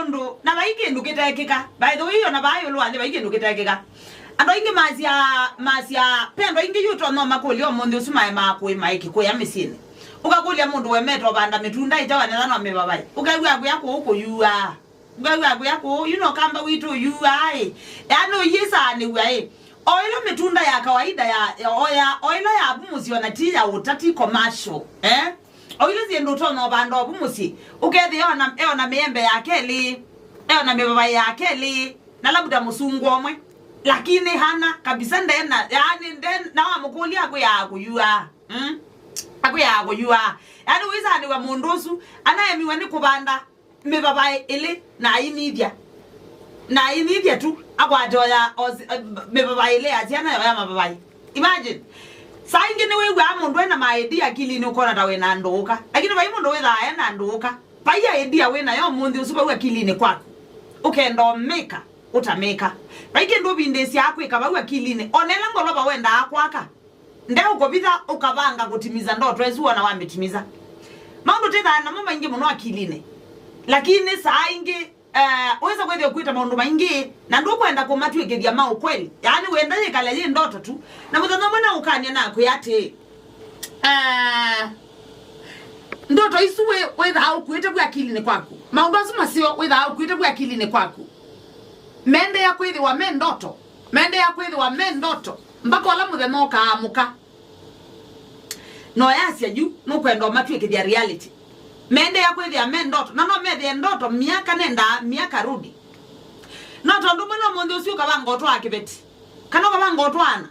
ndo na baige ndukitekeka by the way na bayo lwande baige ndukitekeka ando ingi masia pendo ingi yuto no makoli omonde usuma makwe maiki ko ya mesine ukakulia mundu wemetwa banda mitunda itawa nana mebabai ukagwa yako huko yuwa ukagwa yako kamba wito yuwa yani yisa ni wae oilo mitunda ya kawaida ya oilo ya bumuzi wanatia utati commercial oilo ziendo tono bando bumuzi ukethe ona miembe yakeli na mebabai yakeli na labda musungu omwe lakini hana kabisa ndena yani na wamukuli akuyua akuyua yani wizani wa mundusu anayemiwa ni kubanda mebabai ile na inivya tu akwajoya mebabai ile atiana ya mababai imagine saa ingine wewe amundu ena maidi akili ni ukona tawe na ndoka lakini bai mundu wetha ena ndoka bai ya idea wena yo mundi usuba we akili ni kwako ukendo meka utameka baike ndo bindesi yako ikabawa akilini onela ngoloba wenda akwaka ndeo ukobitha ukabanga kutimiza ndoto ezuwa na wametimiza maundu tena na mama ingi muno akiline lakini saa ingi weza kwethe kuita maundu maingi na ndo kwenda kumatu ikethia mau kweli yani wenda yekaleje ndoto tu na mutana mwana ukanya nako yate ndoto isuwe wetha au kuita kwa akiline kwako maundu asuma sio wetha au kuita kwa akiline kwako mende ya kwithi wa mendoto mpaka wala mutheno kaamuka no yasia ju no kwenda matu ikithia reality mende ya kwithi ya mendoto na no methe ndoto miaka nenda miaka rudi no tondu muno mundu ucio kabanga otwa akibeti kana kabanga otwana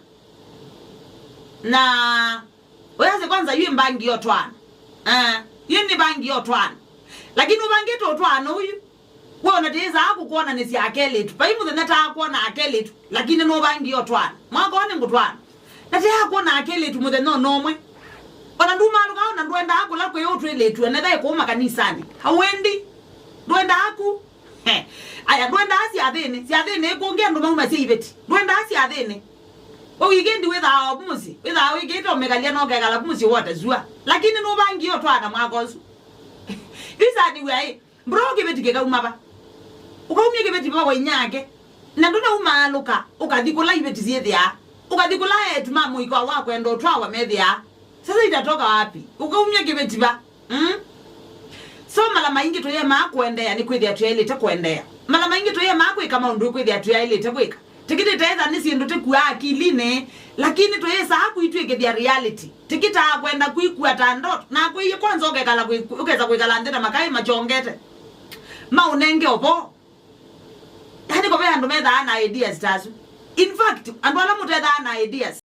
na wewe kwanza yue mbangi yotwana yini bangi yotwana lakini ubangi totwana huyu wewe unateza kuona nisi akele tu pai muthe nata kuona akele tu lakini no bangi yotwana mwakone ngutwana nata kuona akele tu muthe no nomwe ona nduma alukaona ndwenda akula kwa yotu ile tu na dai kuuma kanisani hawendi ndwenda aku aya ndwenda asi athene kuongea ndo mama siveti ndwenda asi athene wewe weekend witha omuzi witha weekend omegalia no gagala muzi wote zua lakini no bangi yotwana mwakozu isa ni wewe bro kibeti kekauma ukaumye kibeti baba inyake na ndona umaluka ukadhikula ibeti ziethia ukadhikula etu mamu iko wako endo twawa methia sasa itatoka wapi ukaumye kibeti ba so mala maingi to yema kuendea ni kwithia tuyailete kuendea mala maingi to yema kama ndu kwithia tuyailete kwika tikiti teza nisi ndo tekua akiline lakini to yesa hakuitwe kithia reality tikita kwenda kuikua tandoto na kuiye kwanza okekala ukeza kwikala ndena makai machongete maunenge opo yani kwa vya ndo metha ana ideas tazu in fact andwala muthetha ana ideas